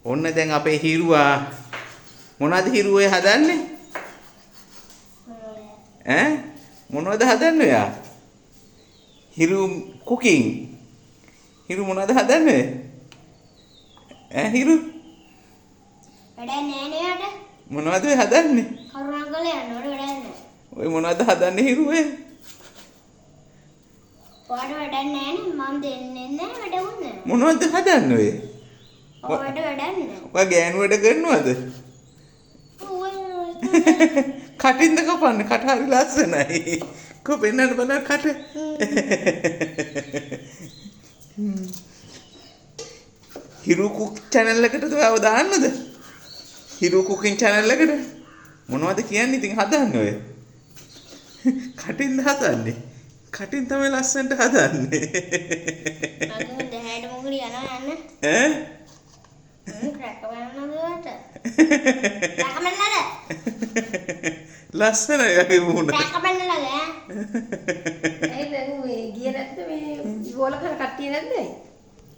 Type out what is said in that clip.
ඔන්න දැන් අපේ හිරුවා මොනවද හිරුවේ හදන්නේ? ඈ මොනවද හදන්නේ ඔයා? හිරු කුකින්. හිරු මොනවද හදන්නේ? ඈ හිරු වැඩක් නෑ නේද? මොනවද ඔය හදන්නේ? කරුණාකරලා යන්න ඕනේ වැඩක් නෑ. ඔය මොනවද හදන්නේ හිරුවේ? ඔයාට වැඩක් නෑනේ මම දෙන්නේ නෑ වැඩකුත් නෑ. මොනවද හදන්නේ ඔය? ඔයාට වැඩක් නෑ. ඔයා ගෑනු වැඩ කරනවද? කටින්ද කපන්නේ කට හරි ලස්සනයි. කො පෙන්නන්න බලන්න කට. හිරු කුක් channel එකටද ඔයාව දාන්නද? හිරු කුකින් channel එකට මොනවද කියන්නේ ඉතින් හදන්නේ ඔය? කටින්ද හදන්නේ? කටින් තමයි ලස්සනට හදන්නේ. මම දැහැට මොකද යනවා යන්න? ඈ? ක්‍රැක් බලන්නද ඔයාට? ක්‍රැක් ලස්සනයි යගේ මුණ. ක්‍රැක් බලන්නද? ඒ දැන් මේ ගියේ නැත්නම් මේ ඉවෝල කර කට්ටිය නැද්ද?